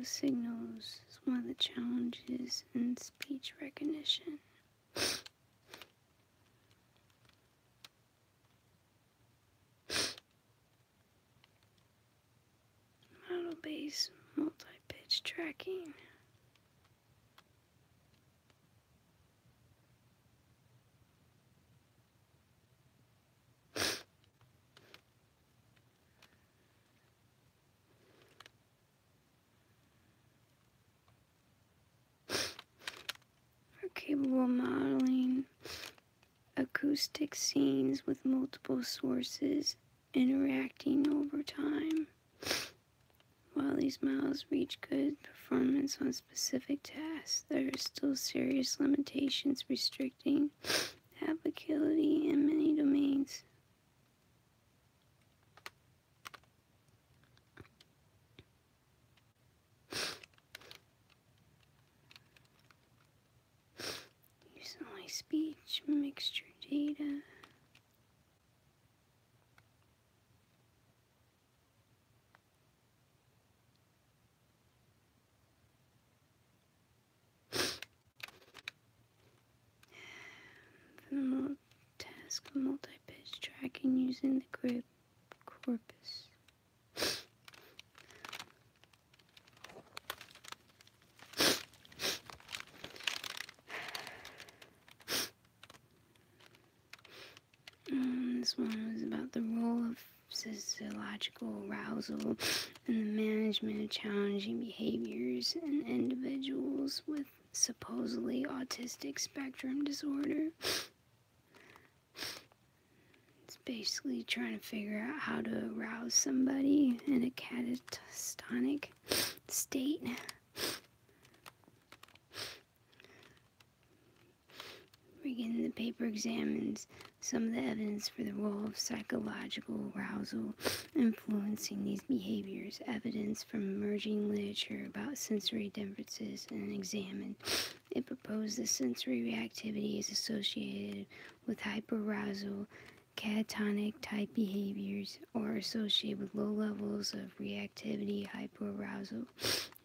signals is one of the challenges in speech recognition. Model-based multi-pitch tracking. For capable modeling acoustic scenes with multiple sources interacting over time. While these models reach good performance on specific tasks, there are still serious limitations restricting applicability in many domains. Use only speech mixture data. For the task of multi-pitch tracking using the GRIP corpus. This one was about the role of physiological arousal in the management of challenging behaviors in individuals with supposedly autistic spectrum disorder. It's basically trying to figure out how to arouse somebody in a catatonic state. Again, the paper examines some of the evidence for the role of psychological arousal influencing these behaviors, evidence from emerging literature about sensory differences, and examined. It proposed that sensory reactivity is associated with hyperarousal, catatonic type behaviors, or associated with low levels of reactivity, hyperarousal,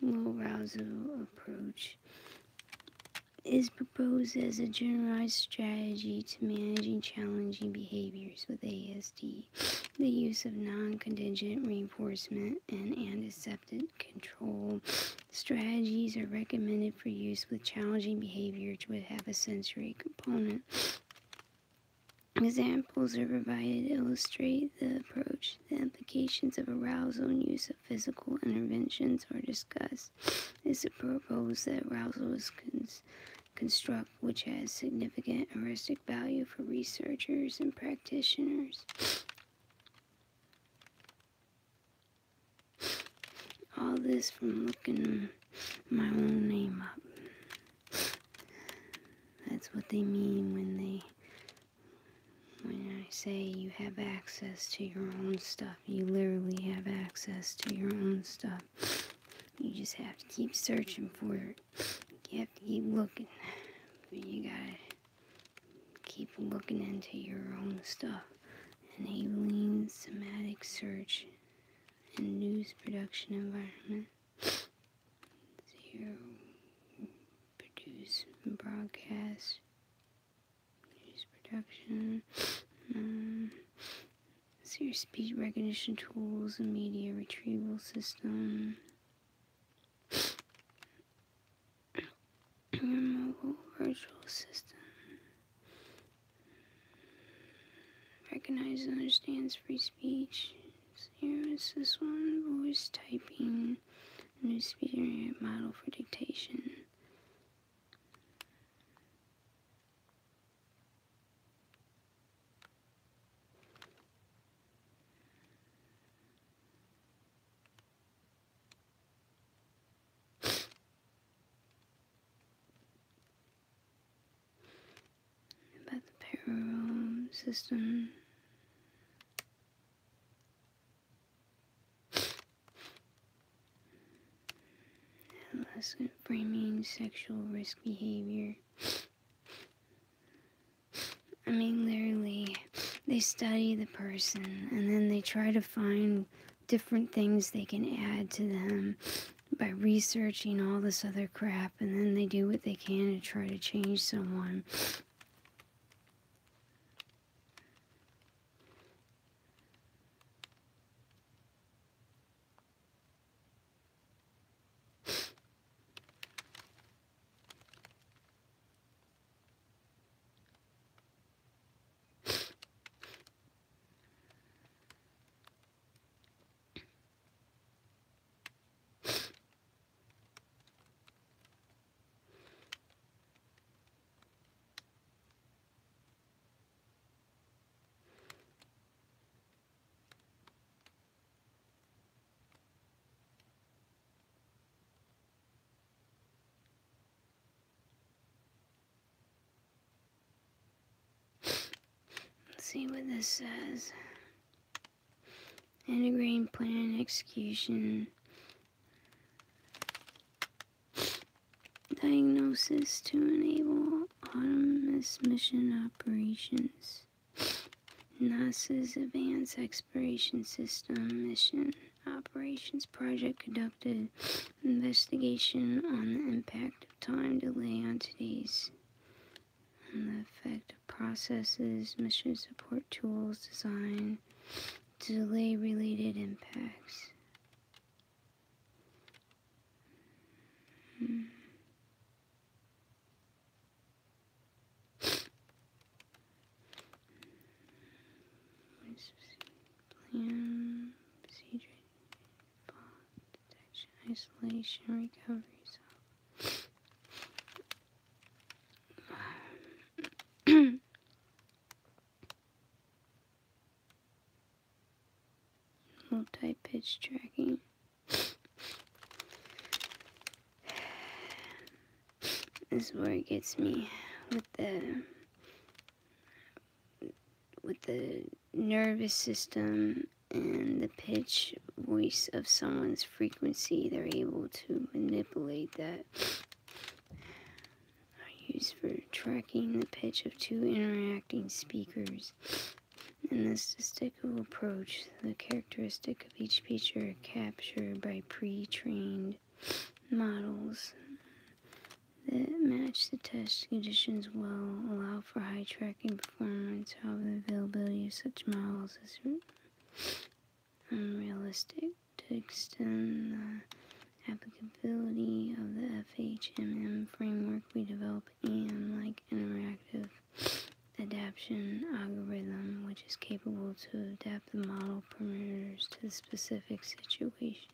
low arousal approach. Is proposed as a generalized strategy to managing challenging behaviors with ASD. The use of non-contingent reinforcement and antiseptic control strategies are recommended for use with challenging behaviors which have a sensory component. Examples are provided to illustrate the approach. The implications of arousal and use of physical interventions are discussed. It is proposed that arousal is construct which has significant heuristic value for researchers and practitioners. All this from looking my own name up. That's what they mean when I say you have access to your own stuff. You literally have access to your own stuff. You just have to keep searching for it. You have to keep looking. You gotta keep looking into your own stuff. Enabling semantic search in news production environment. 0. Produce and broadcast. News production. 0. Speech recognition tools and media retrieval system. Your mobile virtual system recognizes and understands free speech. So here is this one, voice typing, new speech model for dictation. About the parallel system. Lesson framing sexual risk behavior. I mean, literally, they study the person and then they try to find different things they can add to them by researching all this other crap, and then they do what they can to try to change someone. Let's see what this says. Integrating plan and execution. Diagnosis to enable autonomous mission operations. NASA's Advanced Exploration System Mission Operations Project conducted investigation on the impact of time delay on today's and the effect of processes, mission support tools designed to delay related impacts. Plan, procedure, detection, isolation, recovery. Multi-pitch tracking. This is where it gets me with the nervous system and the pitch voice of someone's frequency. They're able to manipulate that. Are used for tracking the pitch of two interacting speakers. In this statistical approach, the characteristic of each pitch are captured by pre-trained models that match the test conditions well, allow for high tracking performance. However, the availability of such models is unrealistic. To extend the applicability of the FHMM framework, we developed EM-like interactive adaptation algorithm, which is capable to adapt the model parameters to the specific situation.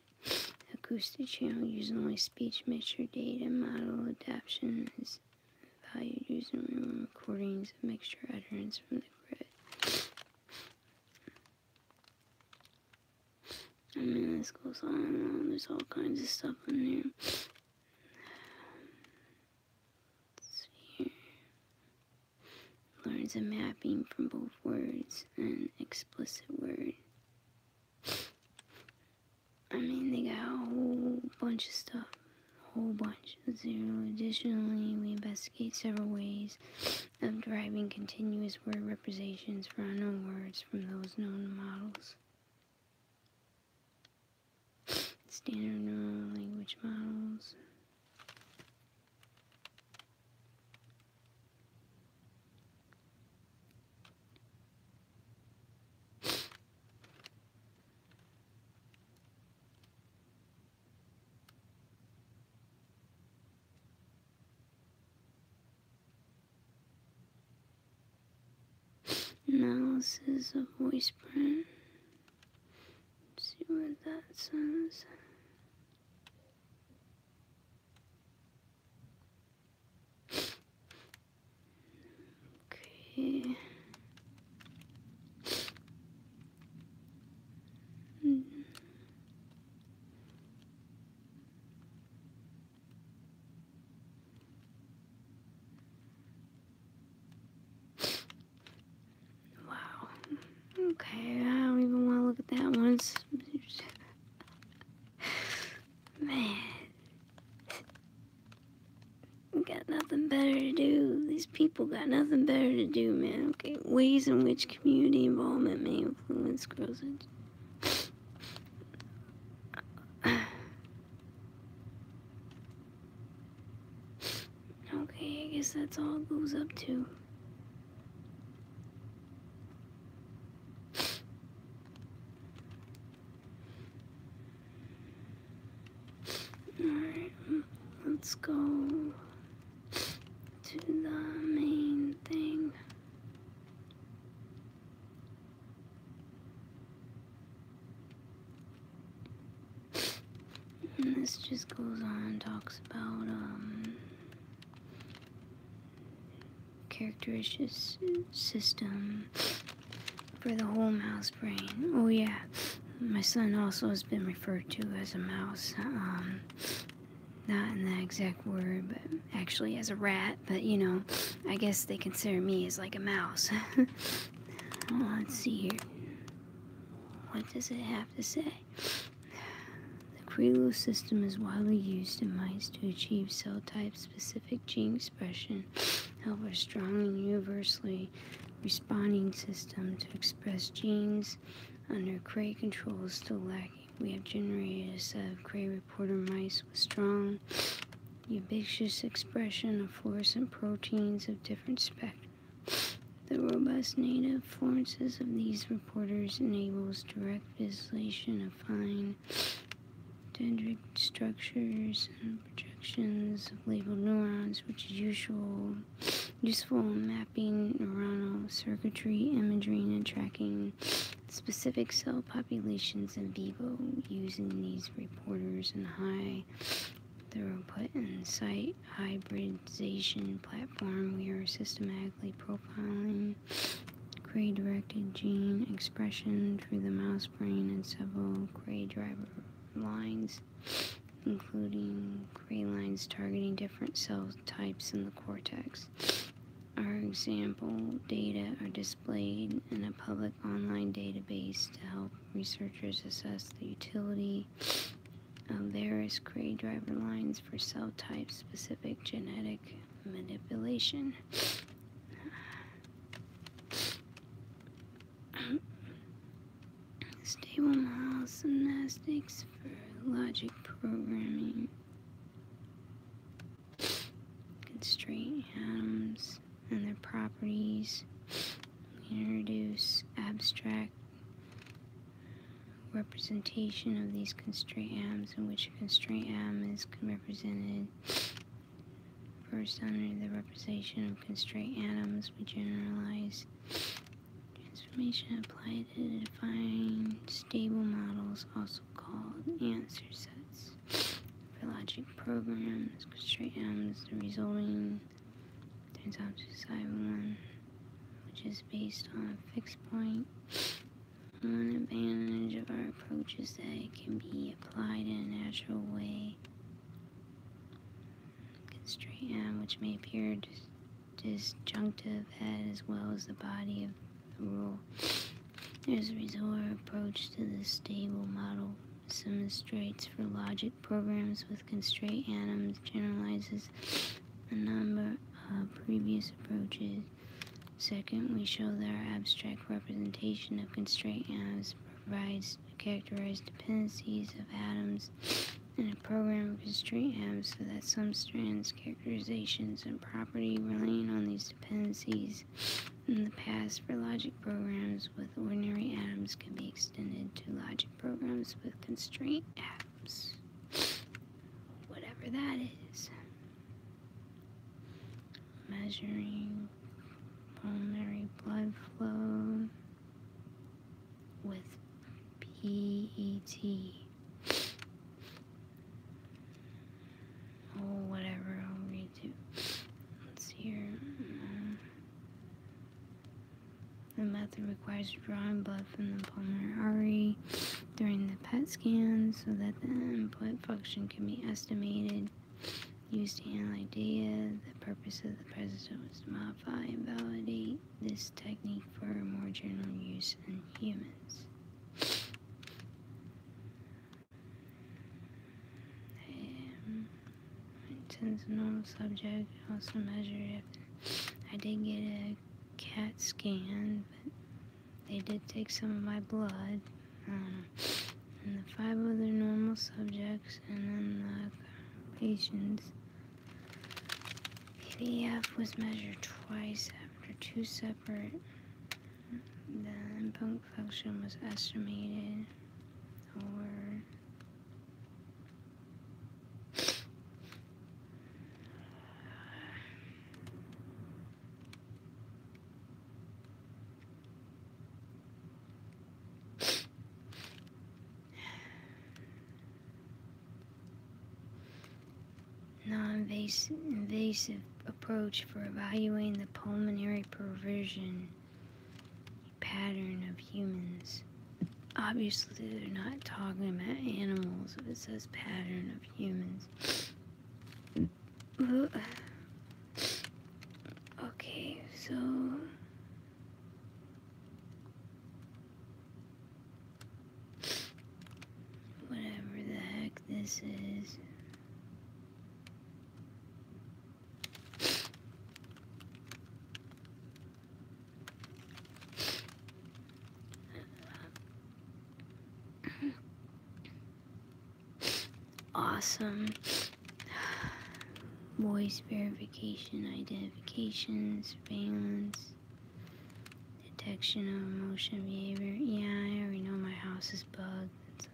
Acoustic channel using only speech mixture data. Model adaptation is valued using real recordings of mixture utterance from the grid. I mean, this goes on and on. There's all kinds of stuff in there. Let's see here. Learns a mapping from both words and explicit word. I mean, they got a whole bunch of stuff. A whole bunch. Additionally, we investigate several ways of deriving continuous word representations for unknown words from those known models. Standard neural language models. Analysis of voice print. Let's see what that says. Okay. Wow. Okay, I don't even want to look at that one. Man. Got nothing better to do. These people got nothing better to do, man. Okay, ways in which community involvement may influence girls. guess that's all it goes up to. Alright, let's go to the main thing. And this just goes on, talks about characteristic system for the whole mouse brain. Oh yeah, my son also has been referred to as a mouse. Not in that exact word, but actually as a rat. But you know, I guess they consider me as like a mouse. Oh, let's see here. What does it have to say? The Krilo system is widely used in mice to achieve cell type specific gene expression, help a strong and universally responding system to express genes under Cray control is still lacking. We have generated a set of Cray reporter mice with strong, ubiquitous expression of fluorescent proteins of different spectra. The robust native fluorescence of these reporters enables direct visualization of fine dendritic structures and projections of labeled neurons, which is useful in mapping neuronal circuitry, imaging, and tracking specific cell populations in vivo using these reporters and high throughput and site hybridization platform. We are systematically profiling Cray-directed gene expression through the mouse brain and several Cray driver lines, including Cray lines targeting different cell types in the cortex. Our example data are displayed in a public online database to help researchers assess the utility of various Cray driver lines for cell type specific genetic manipulation. Stable mouse gymnastics for logic programming. Constraint atoms and their properties. We introduce abstract representation of these constraint atoms, in which a constraint atom is represented. First, under the representation of constraint atoms, we generalize transformation applied to define stable models, also called answer sets. For logic programs, constraint atoms, the resulting turns out to psi 1, which is based on a fixed point. One advantage of our approach is that it can be applied in a natural way. Constraint atom, which may appear disjunctive head as well as the body of the rule. There's a result approach to the stable model. Demonstrates for logic programs with constraint atoms, generalizes a number of previous approaches. Second, we show that our abstract representation of constraint atoms provides characterized dependencies of atoms in a program of constraint atoms so that some strands, characterizations, and property relying on these dependencies in the past for logic programs with ordinary atoms can be extended to logic programs with constraint atoms. Whatever that is. Measuring pulmonary blood flow with PET. Oh, whatever, I'll read to. Let's see here. The method requires drawing blood from the pulmonary artery during the PET scan so that the input function can be estimated. Used to analyze data. The purpose of the presentation was to modify and validate this technique for more general use in humans. Since a normal subject also measured if I did get a CAT scan, but they did take some of my blood. And the 5 other normal subjects and then the patients. The F was measured twice after two separate. The input function was estimated over non-invasive approach for evaluating the pulmonary perfusion pattern of humans. Obviously, they're not talking about animals if it says pattern of humans. Okay, so whatever the heck this is. Awesome. Voice verification, identification, surveillance, detection of emotion behavior. Yeah, I already know my house is bugged.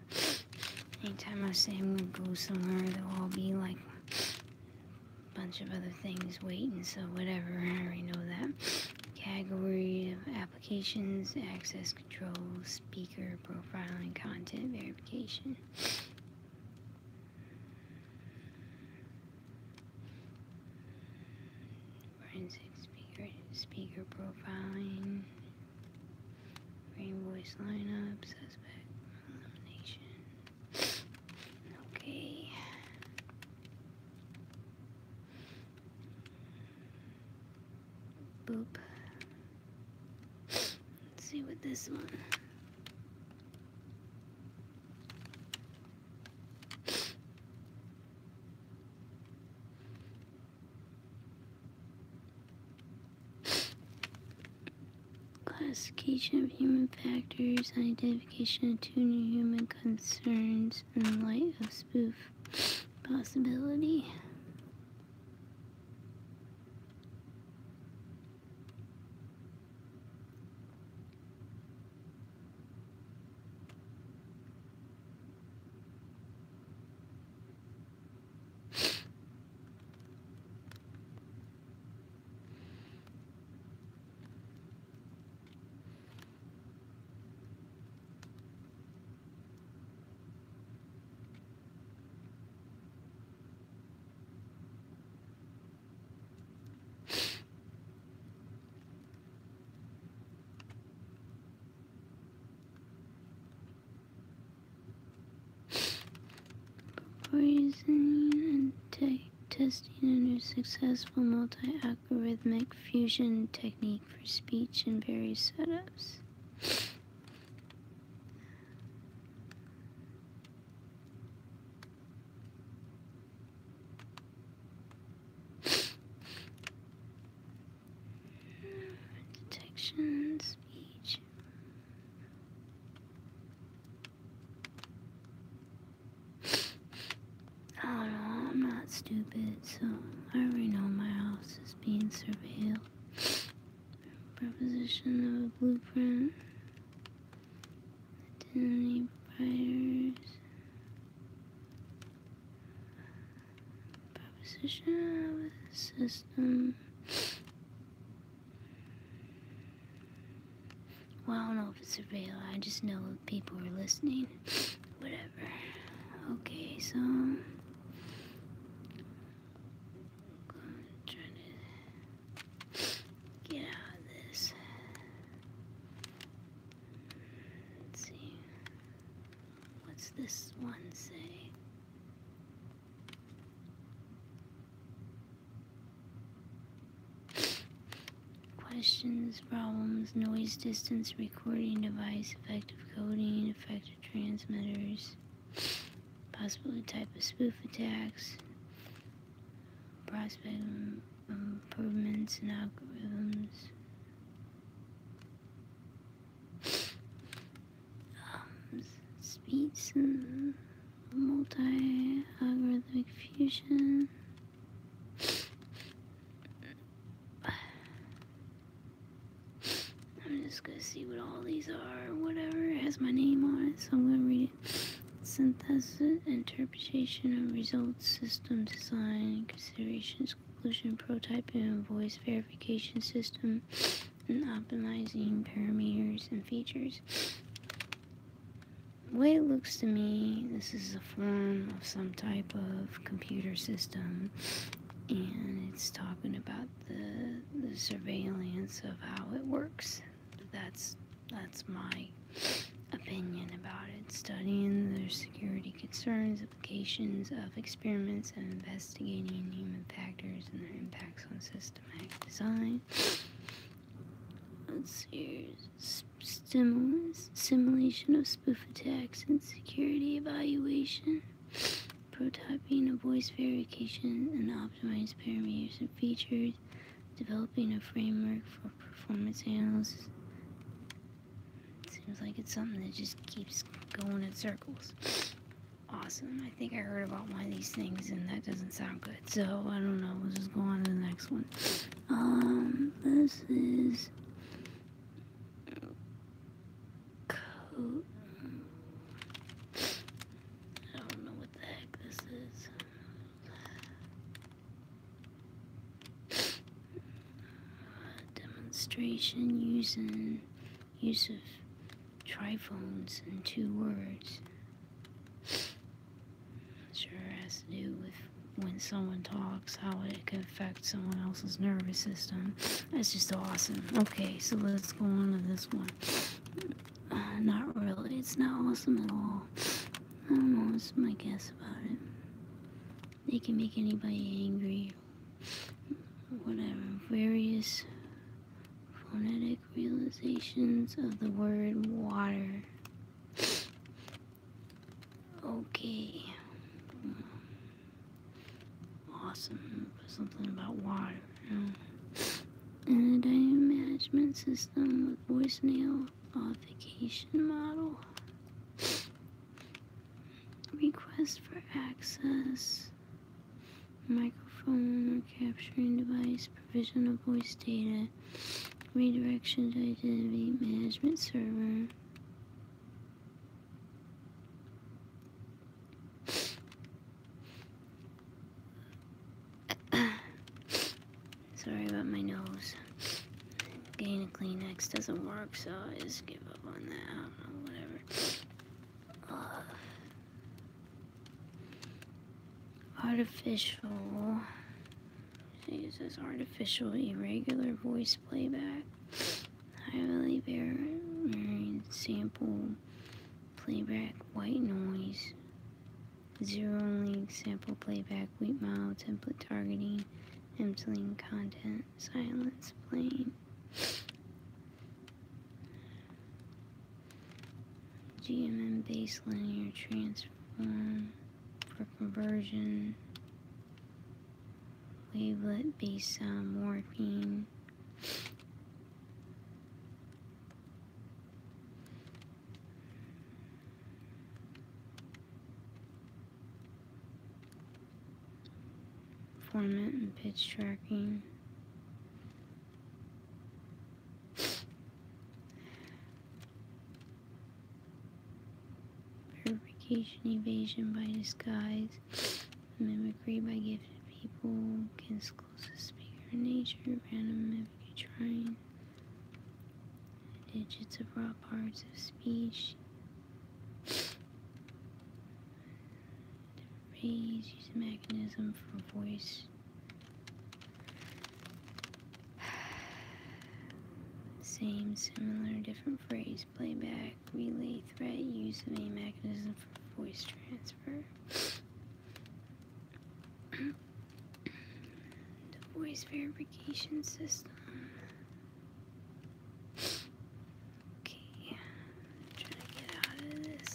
Anytime I say I'm gonna go somewhere, there'll all be like a bunch of other things waiting, so whatever, I already know that. Category of applications, access control, speaker profiling, content verification. Forensic speaker profiling, brain voice lineup, suspect elimination. Okay. Boop. Let's see what this one. Classification of human factors, identification of two new human concerns in light of spoof possibility. Poisoning and testing under successful multi-algorithmic fusion technique for speech in various setups. Detection, speech. I don't know, I'm not stupid, so I already know my house is being surveilled. Proposition of a blueprint. Identity providers. Proposition of a system. Well, I don't know if it's surveilled, I just know people are listening. Whatever. Okay, so get out of this. Let's see. What's this one say? Questions, problems, noise distance, recording device, effective coding, effective transmitters, possible type of spoof attacks, prospect improvements in algorithms. Speeds and multi-algorithmic fusion. see what all these are. Whatever, it has my name on it, so I'm gonna read it. Synthesis, interpretation of results, system design, considerations, conclusion, prototyping, and voice verification system, and optimizing parameters and features. The way it looks to me, this is a form of some type of computer system, and it's talking about the surveillance of how it works. That's my opinion about it. Studying the security concerns, implications of experiments, and investigating human factors and their impacts on systematic design. Let's see. Simulation of spoof attacks and security evaluation. Prototyping of voice verification and optimized parameters and features. Developing a framework for performance analysis. Seems like it's something that just keeps going in circles. Awesome. I think I heard about one of these things and that doesn't sound good. So I don't know. We'll just go on to the next one. This is code. I don't know what the heck this is. Demonstration use of triphones in 2 words. Sure has to do with when someone talks, how it can affect someone else's nervous system. That's just awesome. Okay, so let's go on to this one. Not really. It's not awesome at all. I don't know. What's my guess about it? They can make anybody angry. Whatever. Various phonetic realizations of the word water. Okay. Awesome. Something about water. And a dynamic management system with voicemail authentication model. Request for access. Microphone or capturing device. Provision of voice data. Redirection to identity management server. Sorry about my nose. Getting a Kleenex doesn't work, so I just give up on that. I don't know, whatever. Artificial. It says artificial irregular voice playback. Highly varied sample playback white noise. Zero link sample playback wheat mile template targeting. Emptying content, silence, plain. GMM based linear transform for conversion. Wavelet based sound morphine. Format and pitch tracking. Verification evasion by disguise. Mimicry by gifted people. Against closest speaker nature. Random mimicry trying. Digits of raw parts of speech. Use a mechanism for voice. Same, similar, different phrase, playback, relay, threat, use of a mechanism for voice transfer. The voice verification system. Okay, I'm trying to get out of this.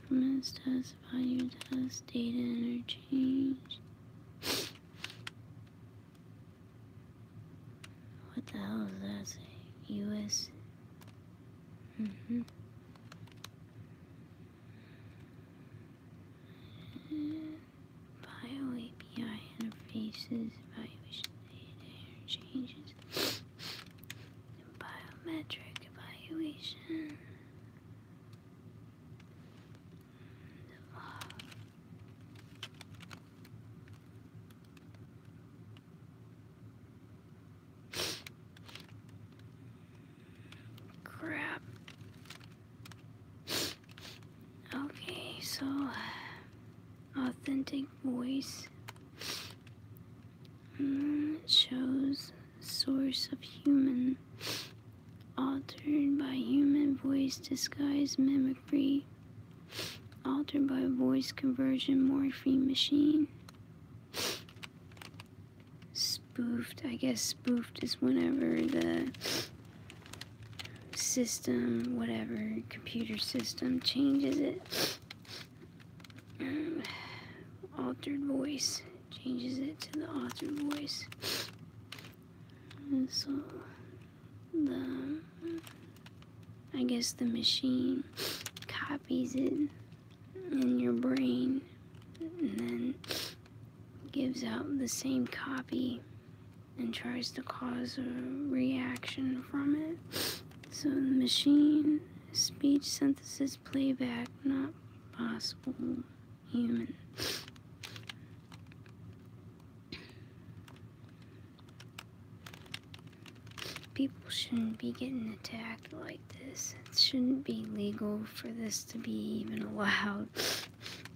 Governments test, value test, data interchange. What the hell does that say? US. Mm-hmm. Bio API interfaces, evaluation data interchanges, biometric evaluation. Crap. Okay, so authentic voice. It shows source of human, altered by human voice disguise mimicry, altered by voice conversion morphine machine. Spoofed, I guess spoofed is whenever the system, whatever computer system changes it. Altered voice changes it to the altered voice. And so I guess the machine copies it in your brain and then gives out the same copy and tries to cause a reaction from it. So the machine, speech synthesis playback, not possible human. People shouldn't be getting attacked like this. It shouldn't be legal for this to be even allowed.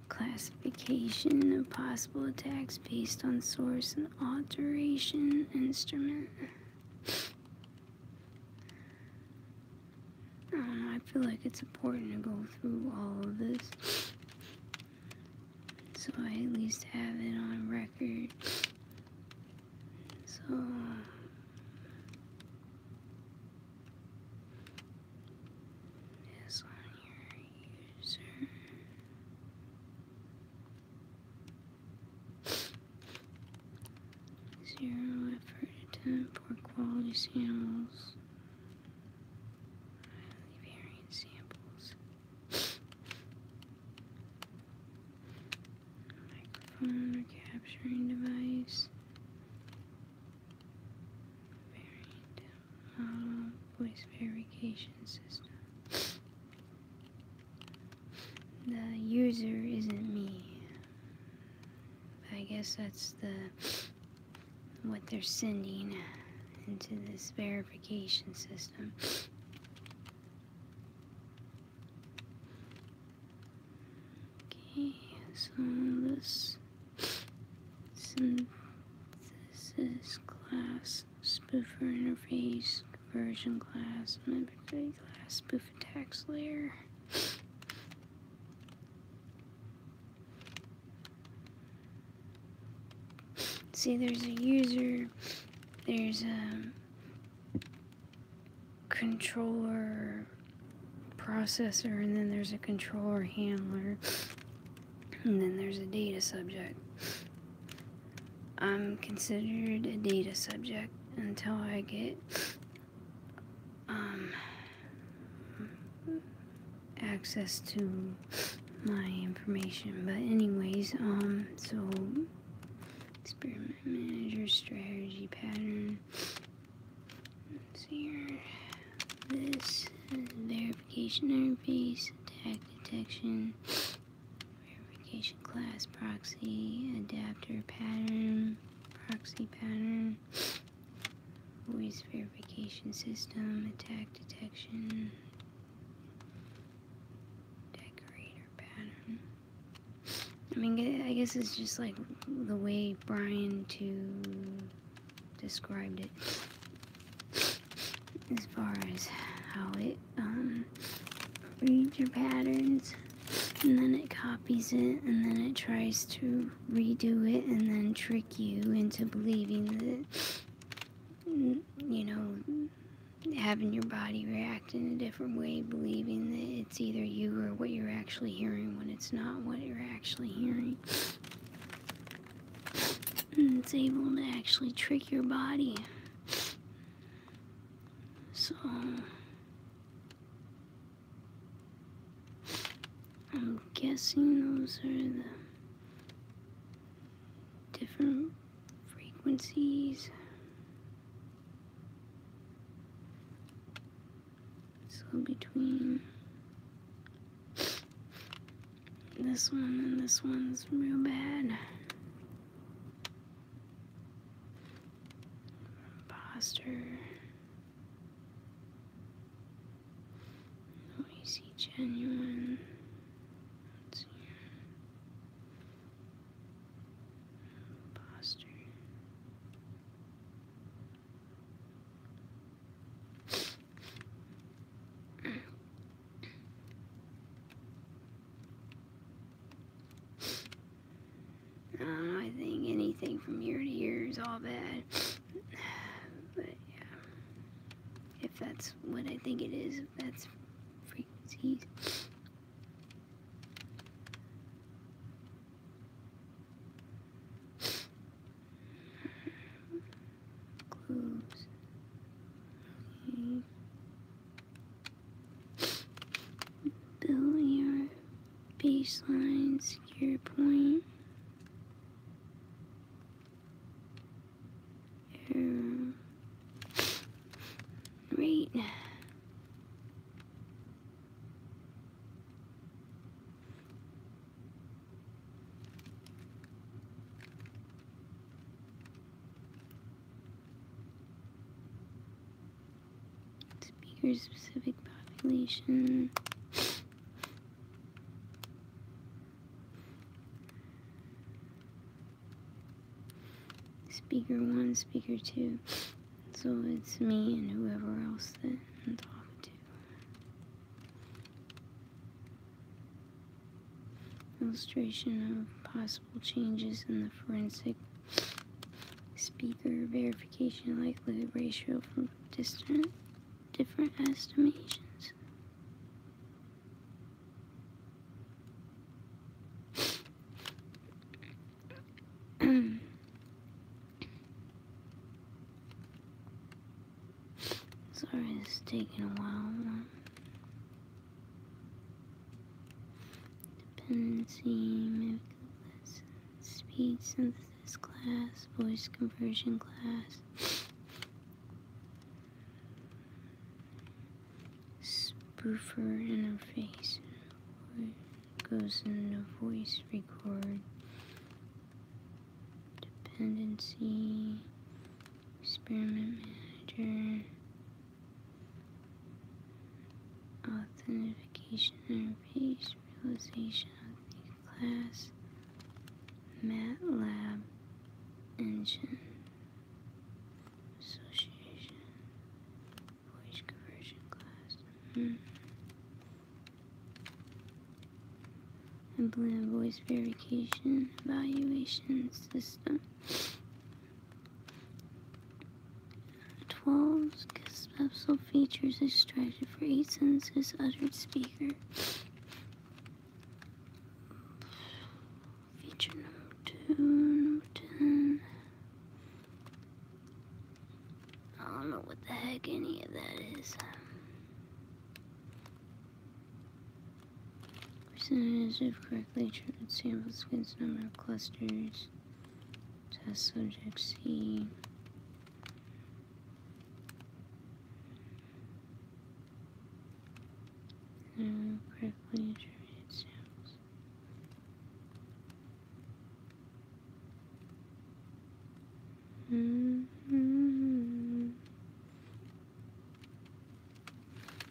Classification of possible attacks based on source and alteration instrument. I don't know, I feel like it's important to go through all of this, so I at least have it on record. So yes, on your user. Zero effort attempt, poor quality samples. Variant samples. Microphone or capturing device. Variant model, voice verification system. The user isn't me. I guess that's what they're sending into this verification system. Okay, so this synthesis class, spoofer interface, conversion class, mimicry class, spoof attacks layer. See, there's a user, there's a controller processor, and then there's a controller handler, and then there's a data subject. I'm considered a data subject until I get access to my information. But anyways, so experiment manager, strategy pattern. Let's see here. This is verification interface, attack detection, verification class, proxy, adapter pattern, proxy pattern, voice verification system, attack detection, decorator pattern. I mean, I guess it's just like the way Brian described it, as far as how it reads your patterns, and then it copies it, and then it tries to redo it, and then trick you into believing that, you know, having your body react in a different way, believing that it's either you or what you're actually hearing when it's not what you're actually hearing. And it's able to actually trick your body. So I'm guessing those are the different frequencies. So between this one and this one's real bad. Imposter. Noisy genuine. Let's see. Imposter. I don't know, I think anything from year to year is all bad. But yeah, if that's what I think it is, if that's frequencies. Clues. Okay. Build your baseline secure point. Rate. Speaker specific population. Speaker 1, speaker 2. So it's me and whoever else that I'm talking to. Illustration of possible changes in the forensic speaker verification likelihood ratio from different estimations. Sorry, it's taking a while. Dependency, mimic lesson, speed synthesis class, voice conversion class, spoofer interface, goes into voice record, dependency, experiment manager, authentication interface, realization of the class, MATLAB engine, association, voice conversion class, implement voice verification evaluation system. 12 special features extracted for 8 sentences uttered speaker. Feature number 2, number 10. I don't know what the heck any of that is. Percentage of correctly treated sample sequence, number of clusters. Test subject C. Correctly attributed samples.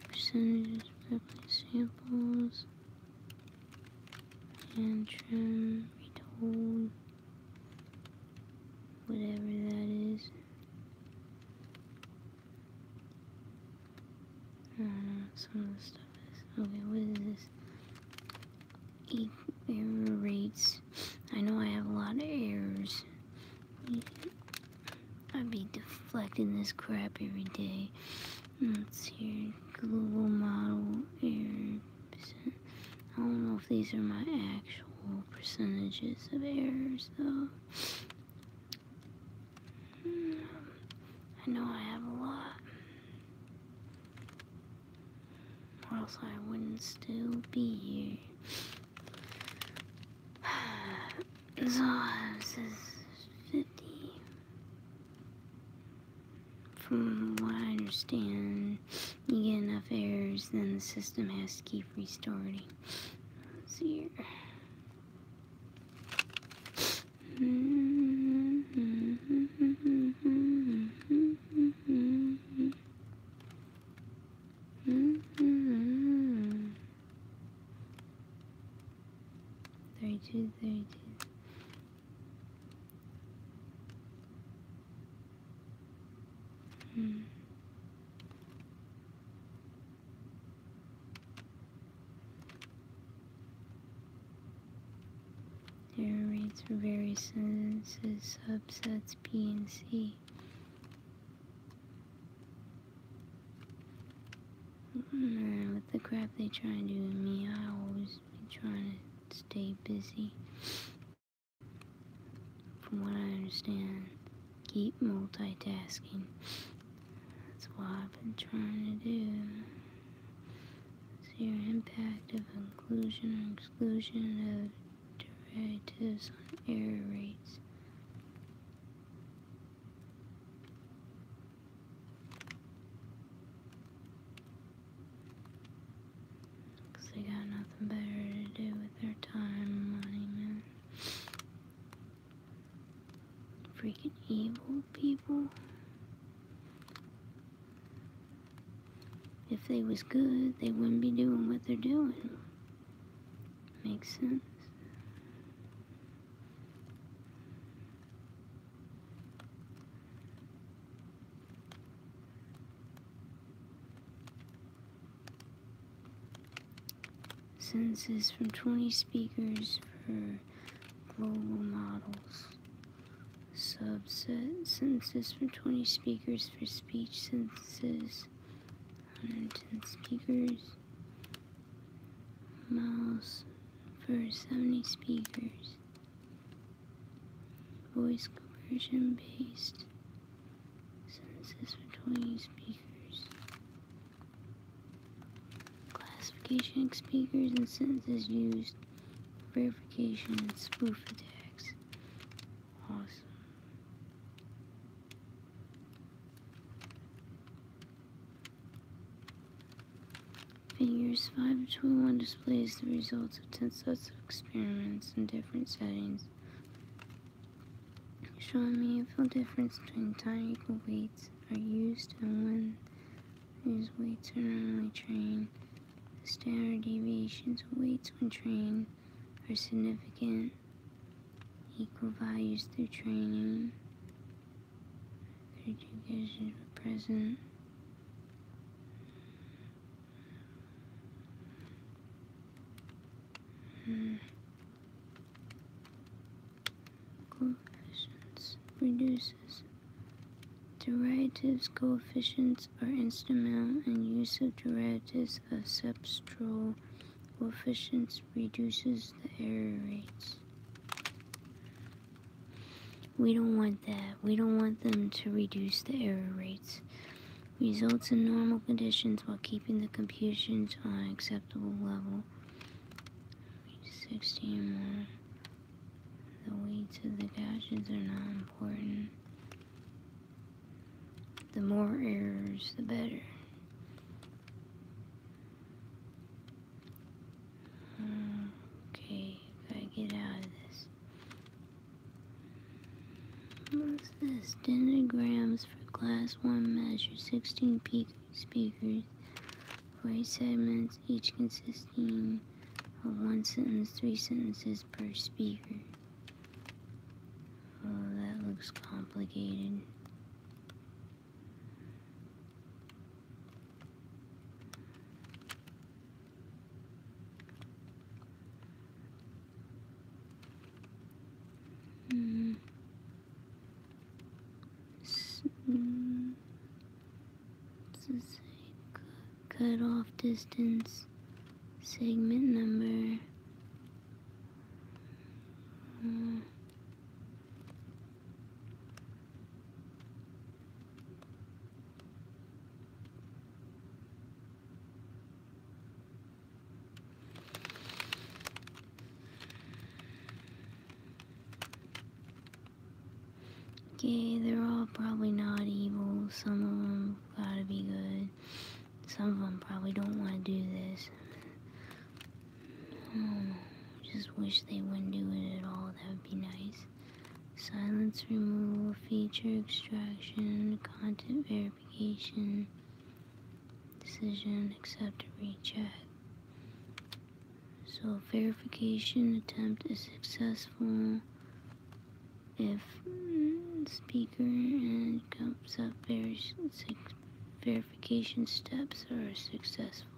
Percentages of correctly samples. And trim, retold, whatever that is. I don't know what some of the stuff is. Okay, what is this? Error rates. I know I have a lot of errors. I'd be deflecting this crap every day. Let's see, global model error percent. I don't know if these are my actual percentages of errors though. I know I have a lot. else I wouldn't still be here. So, this is 50. From what I understand, you get enough errors, then the system has to keep restarting. Let's see here. Thirty-two. Error rates for various sentences, subsets B and C. With the crap they try to do to me, I always be trying to stay busy. From what I understand, keep multitasking. That's what I've been trying to do. See your impact of inclusion or exclusion of derivatives on error rates. Because they got nothing better to do with their time and money, man. Freaking evil people. If they was good, they wouldn't be doing what they're doing. Makes sense. Sentences from 20 speakers for global models. Subset sentences from 20 speakers for speech synthesis. 110 speakers. Mouse for 70 speakers. Voice conversion based sentences for 20 speakers. Classification speakers and sentences used. Verification and spoof attacks. Awesome. Figures 5 to 21 displays the results of 10 sets of experiments in different settings, showing meaningful difference between time equal weights are used and when these weights are normally trained. The standard deviations of weights when trained are significant. Equal values through training. 32 conditions were present. Coefficients reduces. Derivatives coefficients are instrumental in use of derivatives of substrate coefficients reduces the error rates. We don't want that. We don't want them to reduce the error rates. Results in normal conditions while keeping the computations on an acceptable level. 60 or more. The weights of the gauges are not important. The more errors, the better. Okay, gotta get out of this. What's this? Dendrograms for class 1 measure 16 speakers for 8 segments, each consisting of 1 sentence, 3 sentences per speaker. Oh, that looks complicated. Cutoff distance, segment number. Okay, they're all probably not evil. Some of them gotta be good. Some of them probably don't want to do this. Just wish they wouldn't do it at all. That would be nice. Silence removal, feature extraction, content verification, decision, accept or reject. So verification attempt is successful if speaker and comes up verification steps are successful.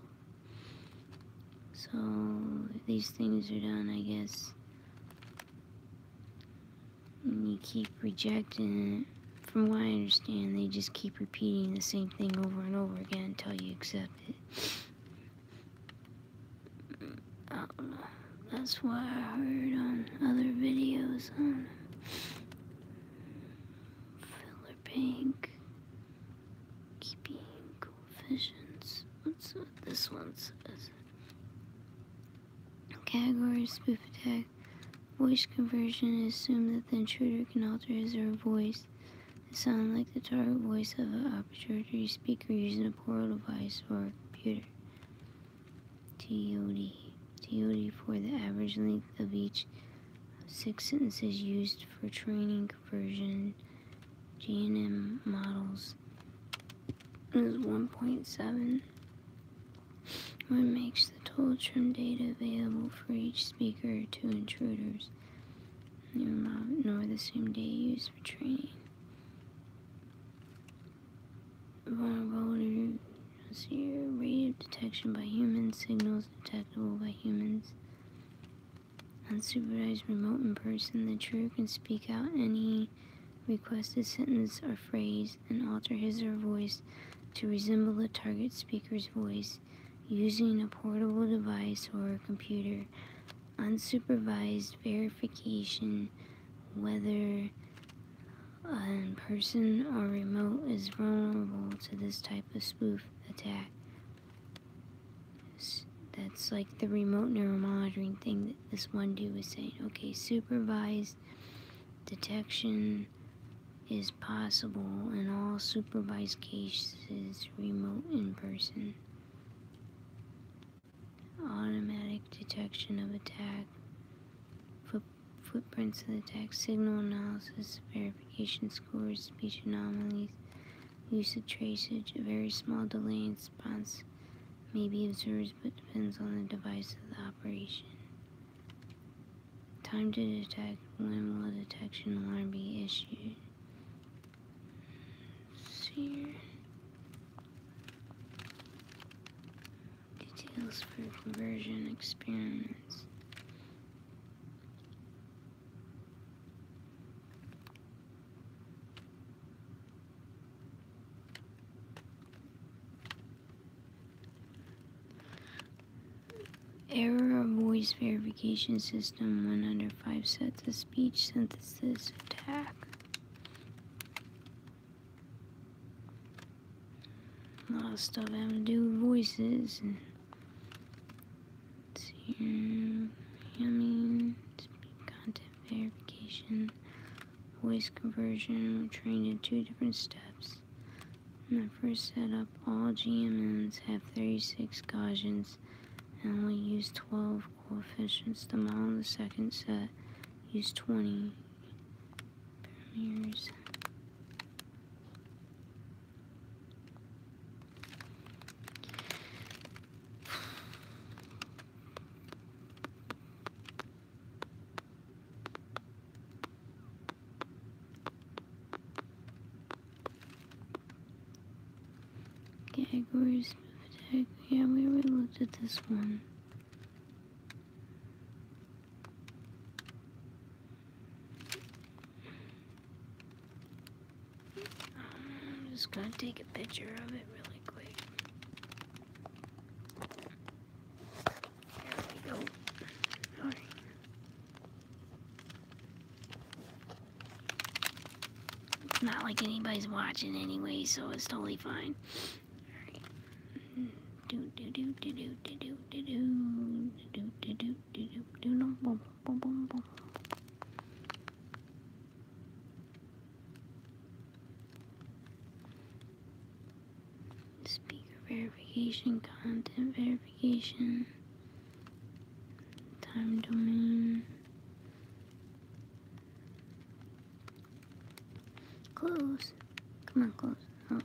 So if these things are done, I guess, and you keep rejecting it. From what I understand, they just keep repeating the same thing over and over again until you accept it. I don't know. That's what I heard on other videos on filler bank, keeping coefficients. What's what this one says? Category spoof attack. Voice conversion is assumed that the intruder can alter his or her voice to sound like the target voice of an arbitrary speaker using a portal device or a computer. TOD. TOD for the average length of each 6 sentences used for training conversion GNN models is 1.7. What makes the total trim data available for each speaker to intruders, nor the same data used for training. Vulnerability, rate of detection by humans, signals detectable by humans. Unsupervised remote in person, the intruder can speak out any requested sentence or phrase and alter his or her voice to resemble the target speaker's voice using a portable device or a computer. Unsupervised verification, whether in person or remote, is vulnerable to this type of spoof attack. That's like the remote neuromonitoring thing that this one dude was saying. Okay, supervised detection is possible in all supervised cases, remote in person. Automatic detection of attack, footprints of attack, signal analysis, verification scores, speech anomalies, use of traceage. A very small delay in response may be observed but depends on the device of the operation. Time to detect. When will a detection alarm be issued? Let's see here. Details for conversion experiments. Error of voice verification system when under 5 sets of speech synthesis attack. A lot of stuff having to do with voices. Let's see here. Content verification, voice conversion. We're trained in 2 different steps. In the first setup, all GMNs have 36 Gaussians and only use 12 coefficients. The model in the second set use 20 parameters. Categories of attack. Yeah, we already looked at this one. I'm just gonna take a picture of it really quick. There we go. Alright. It's not like anybody's watching anyway, so it's totally fine. information, time domain, close, come on, close, oh.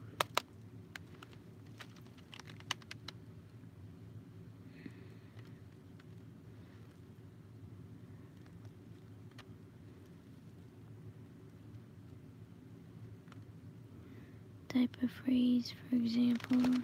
Type of phrase, for example,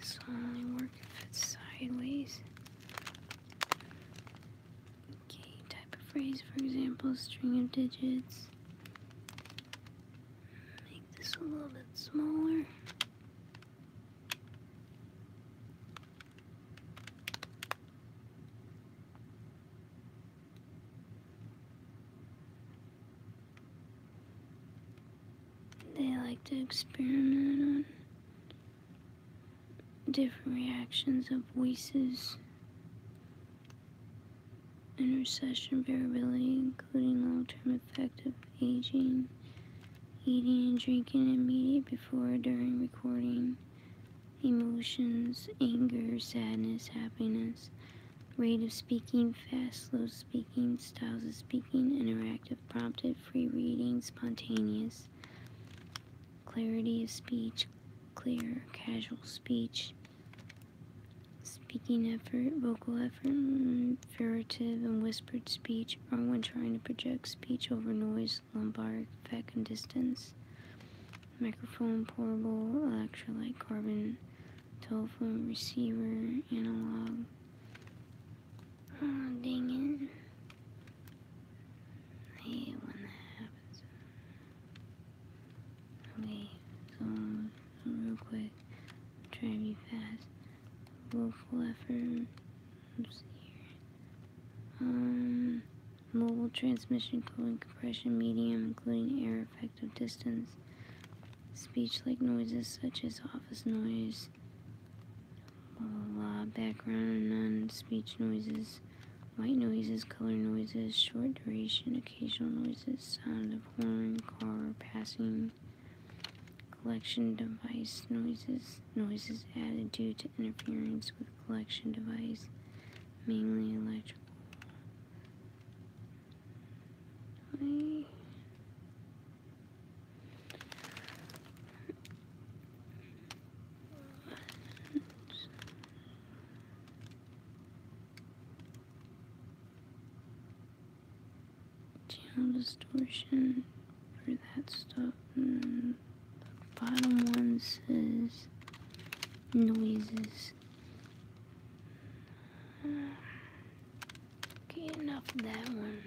this will only work if it's sideways. Okay, type of phrase, for example, string of digits. Make this a little bit smaller. They like to experiment on different reactions of voices, intercession variability, including long-term effect of aging, eating and drinking immediate before or during recording, emotions, anger, sadness, happiness, rate of speaking, fast, slow speaking, styles of speaking, interactive, prompted, free reading, spontaneous, clarity of speech, clear, casual speech, speaking effort, vocal effort, figurative and whispered speech, or when trying to project speech over noise, lumbar effect and distance, microphone, portable, electrolyte, carbon, telephone, receiver, analog. Oh, dang it. I hate when that happens. Okay, so real quick, try to be fast. Vocal effort. Oops, here. Mobile transmission, coding, compression, medium, including air, effective distance. Speech like noises such as office noise, blah blah blah, background, non-speech noises, white noises, color noises, short duration, occasional noises, sound of horn, car, passing, collection device noises, noises added due to interference with collection device, mainly electrical. Channel distortion for that stuff. The bottom one says noises. Okay, enough of that one.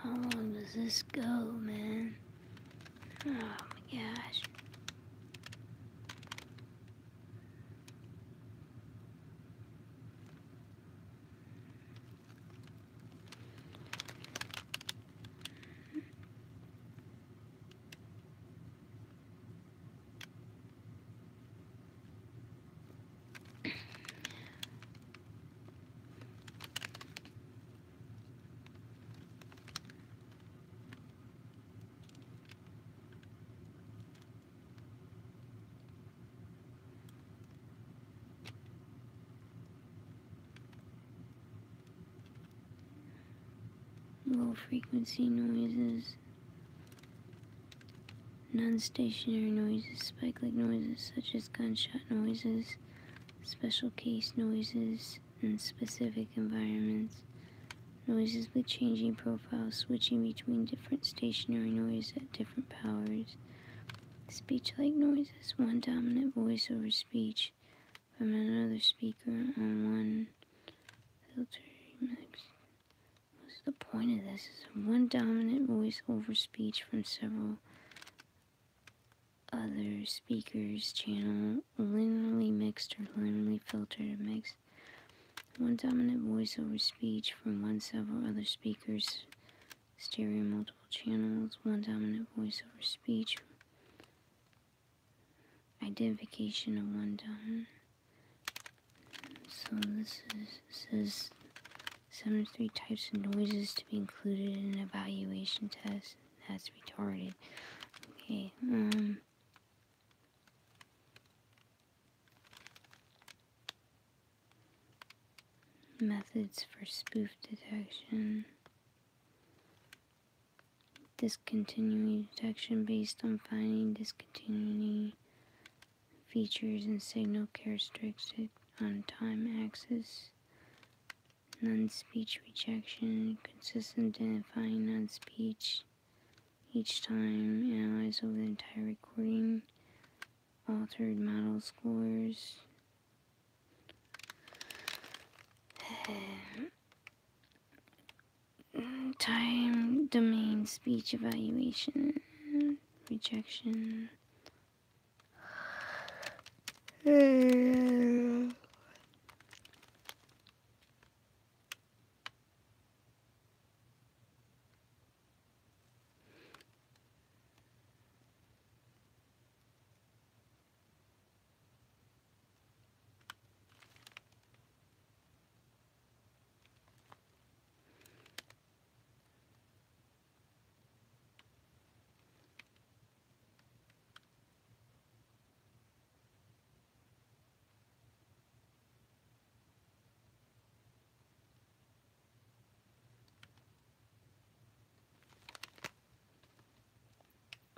How long does this go, man? Oh my gosh. Low frequency noises, non-stationary noises, spike-like noises such as gunshot noises, special case noises in specific environments, noises with changing profiles, switching between different stationary noise at different powers, speech-like noises, one dominant voice over speech from another speaker on one filter mix. What's the point of this? Is one dominant voice over speech from several other speakers channel linearly mixed or linearly filtered mix. One dominant voice over speech from one several other speakers stereo multiple channels. One dominant voice over speech identification of one dominant. So this says 73 types of noises to be included in an evaluation test. That's retarded. Okay, methods for spoof detection. Discontinuity detection based on finding discontinuity features and signal characteristics on time axis. Non-speech rejection, consistent identifying non-speech each time, analyze over the entire recording, altered model scores, time domain speech evaluation, rejection.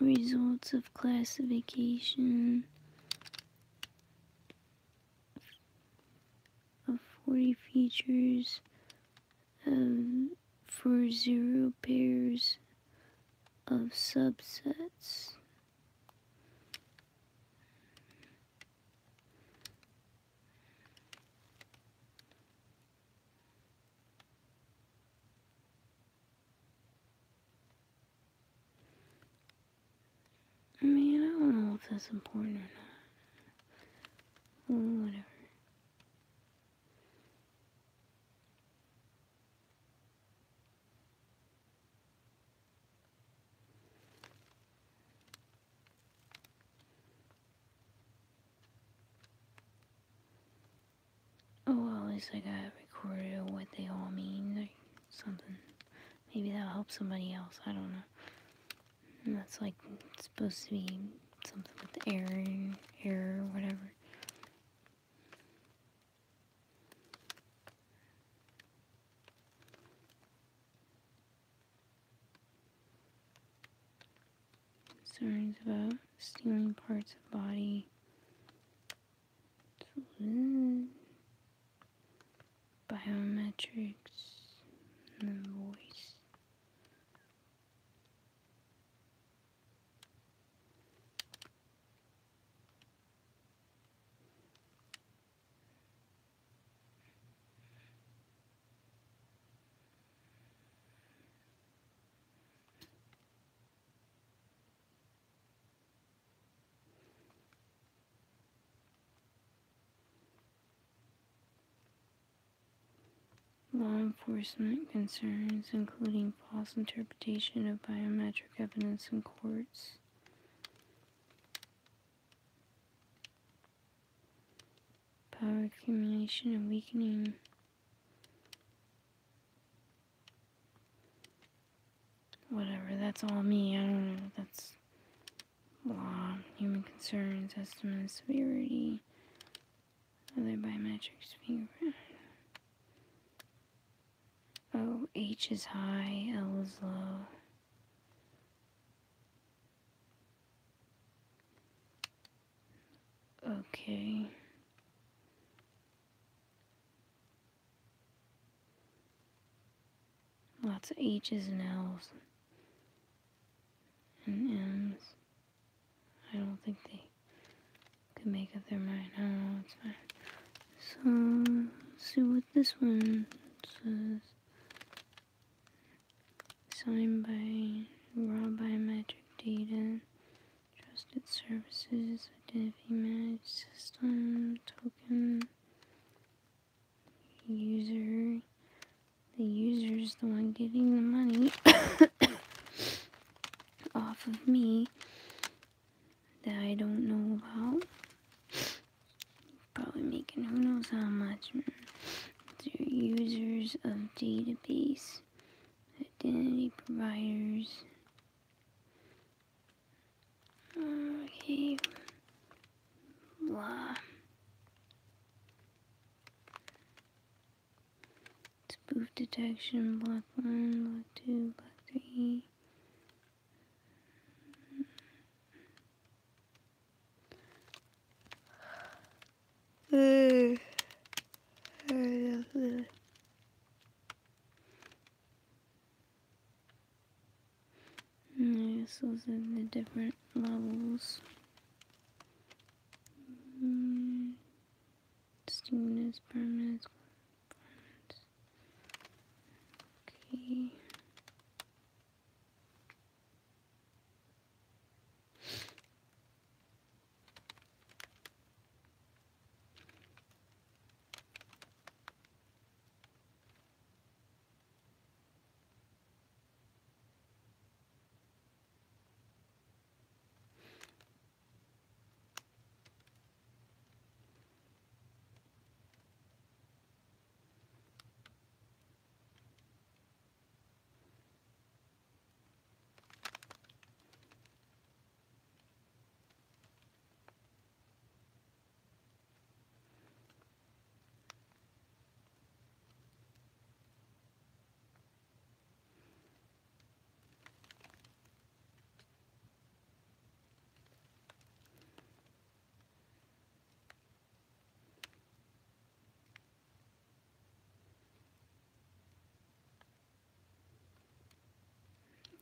Results of classification of 40 features for 0 pairs of subsets. I mean, I don't know if that's important or not. Well, whatever. Oh, well, at least I got recorded of what they all mean, like something. Maybe that'll help somebody else, I don't know. And that's like supposed to be something with error, whatever. Concerns about stealing parts of body. Biometrics and the voice. Law enforcement concerns, including false interpretation of biometric evidence in courts. Power accumulation and weakening. Whatever, that's all me. I don't know. That's law, human concerns, estimate, severity, other biometrics, fingerprint. Oh, H is high, L is low. Okay. Lots of H's and L's and M's. I don't think they could make up their mind. I don't know, it's fine. So, let's see what this one says signed by raw biometric data, trusted services, identity managed system, token, user. The user's the one getting the money off of me that I don't know about. Probably making who knows how much. They're users of database, identity providers. Okay, blah. Spoof detection, block 1, block 2, block 3. I guess those are the different levels. Stimulus, permanence, okay.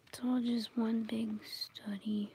It's all just one big study.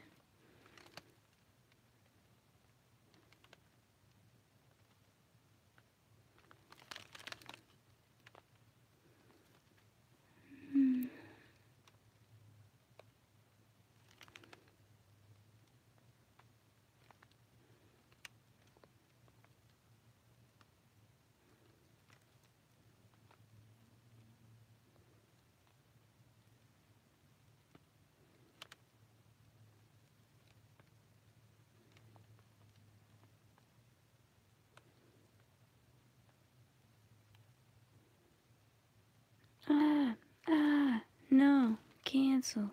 No, cancel.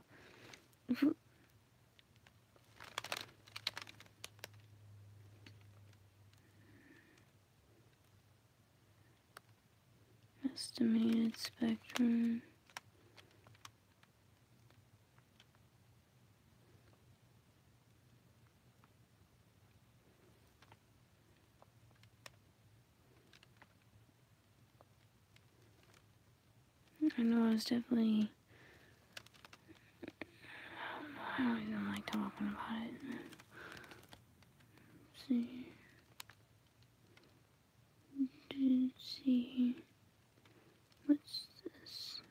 Estimated spectrum. I know I was definitely. I don't even like talking about it. Let's see. What's this?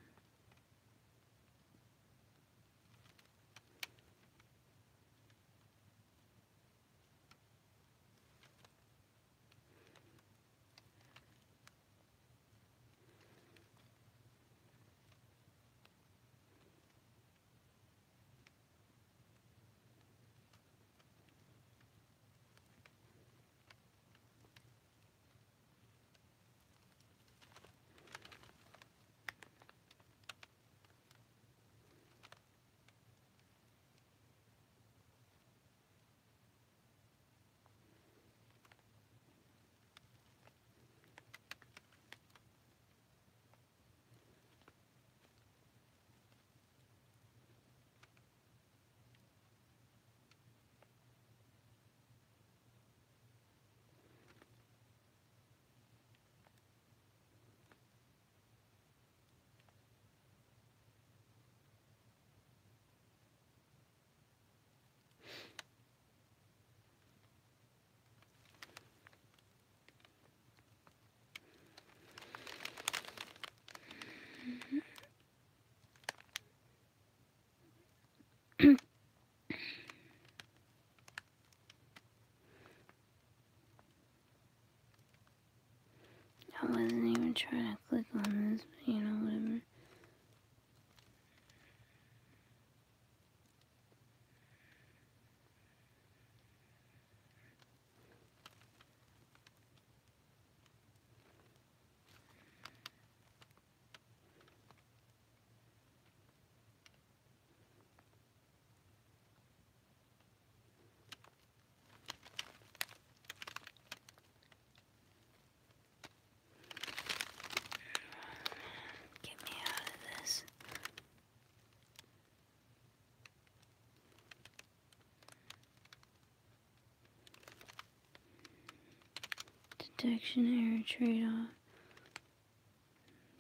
detection error trade-off.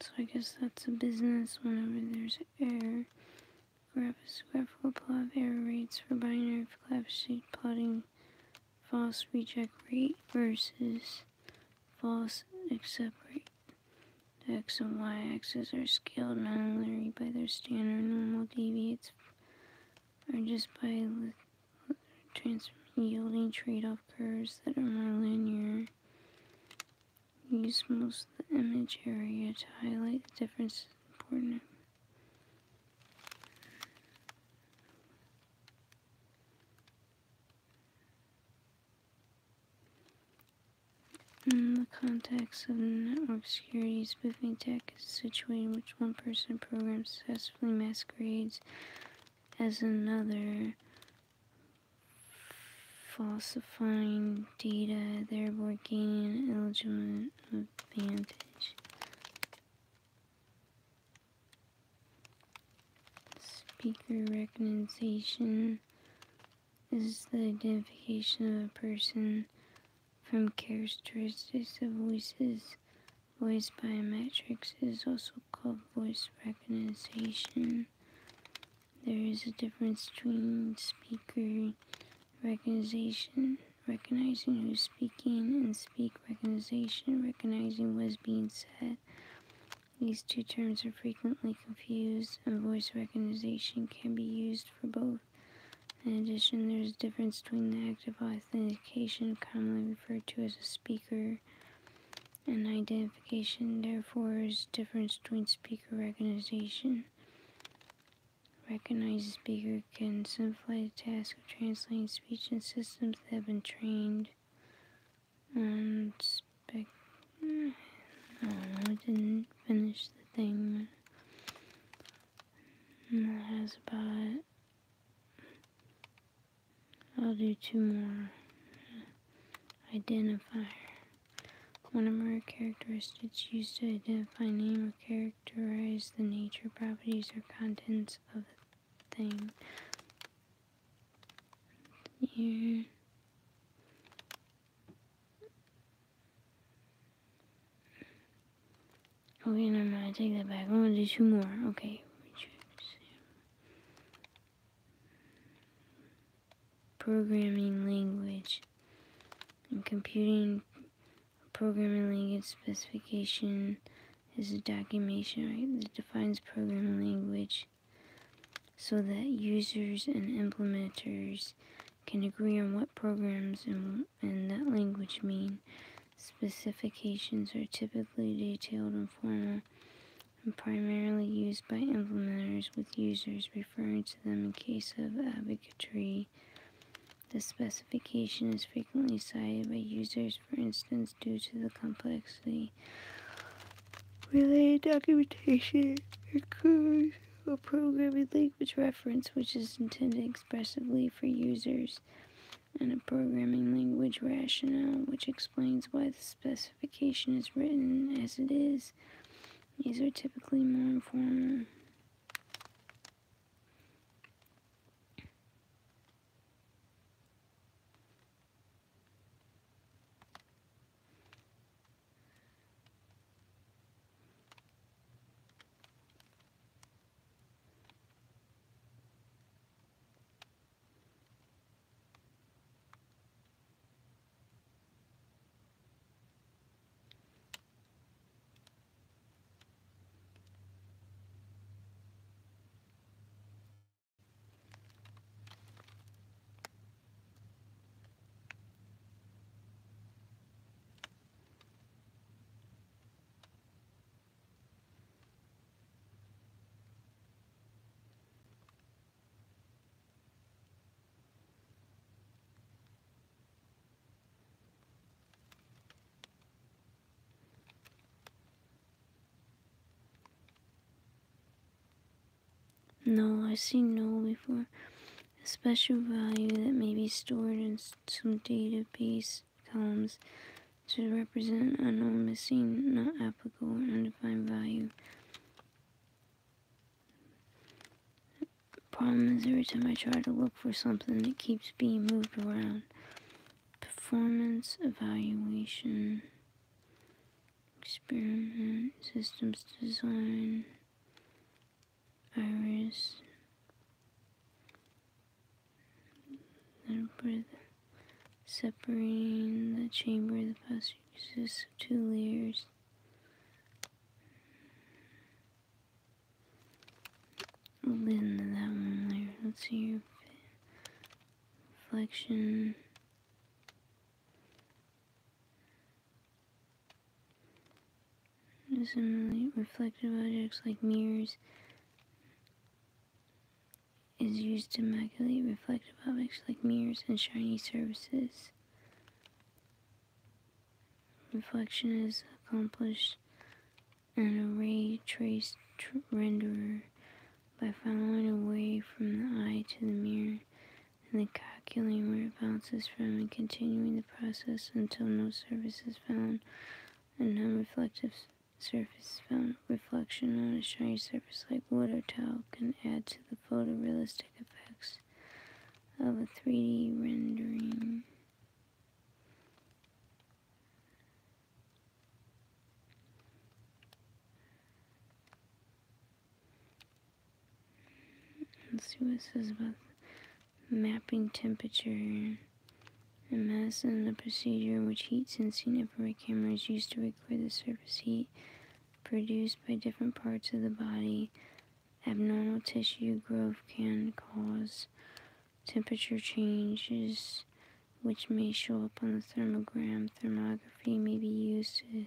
So I guess that's a business whenever there's error. Graphical plot of error rates for binary collapse plotting false reject rate versus false accept rate. The x and y axes are scaled non-linearly by their standard normal deviates or just by yielding trade-off curves that are more linear. Use most of the image area to highlight the difference important. In the context of network security, spoofing tech is a situation in which one person program successfully masquerades as another, falsifying data, thereby gaining an illegitimate advantage. Speaker recognition is the identification of a person from characteristics of voices. Voice biometrics is also called voice recognition. There is a difference between speaker recognition, recognizing who's speaking, and speak recognition, recognizing what is being said. These two terms are frequently confused, and voice recognition can be used for both. In addition, there is a difference between the active authentication, commonly referred to as a speaker, and identification. Therefore, there is a difference between speaker recognition. Recognized speaker can simplify the task of translating speech in systems that have been trained on I didn't finish the thing. And that has about it. I'll do two more. Identifier. One or more characteristics used to identify, name, or characterize the nature, properties, or contents of a thing. Here. Okay, never mind. I take that back. I'm gonna do two more. Okay. Programming language. In computing, programming language specification is a documentation, right, that defines programming language so that users and implementers can agree on what programs and that language mean. Specifications are typically detailed and formal and primarily used by implementers, with users referring to them in case of ambiguity. The specification is frequently cited by users, for instance, due to the complexity. Related documentation includes a programming language reference, which is intended expressively for users, and a programming language rationale, which explains why the specification is written as it is. These are typically more informal. No, I've seen null before. A special value that may be stored in some database columns to represent a null, missing, not applicable, or undefined value. Problem is, every time I try to look for something, it keeps being moved around. Performance evaluation. experiment, systems design, iris, then separating the chamber of the pus consists of 2 layers. We'll get into that one later. Let's see here. Reflection. Similarly, reflective objects like mirrors is used to maculate reflective objects like mirrors and shiny surfaces. Reflection is accomplished in a ray trace renderer by following away from the eye to the mirror and then calculating where it bounces from and continuing the process until no surface is found and non-reflective surface found. Reflection on a shiny surface like wood or tile can add to the photorealistic effects of a 3D rendering. Let's see what it says about mapping temperature and medicine, the procedure in which heat-sensing infrared camera is used to record the surface heat produced by different parts of the body. Abnormal tissue growth can cause temperature changes which may show up on the thermogram. Thermography may be used to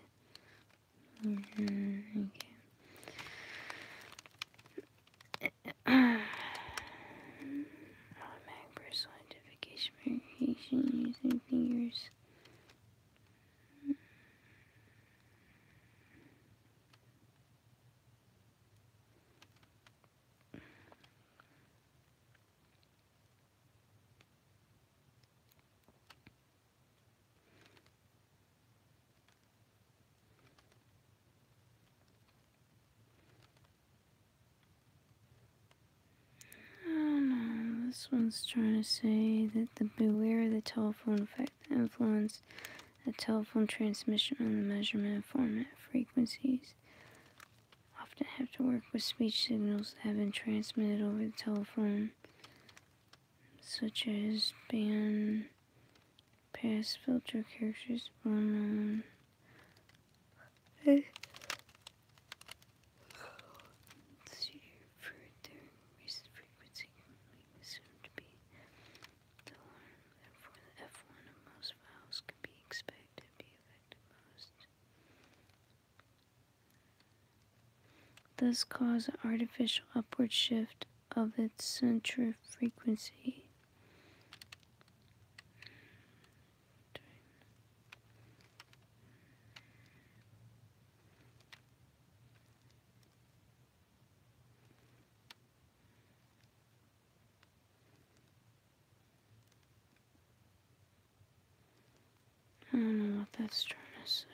automatic personal identification verification using fingers. This one's trying to say that the beware of the telephone effect influence the telephone transmission on the measurement of format frequencies. Often have to work with speech signals that have been transmitted over the telephone, such as band pass filter characters well known. Thus cause an artificial upward shift of its center frequency. I don't know what that's trying to say.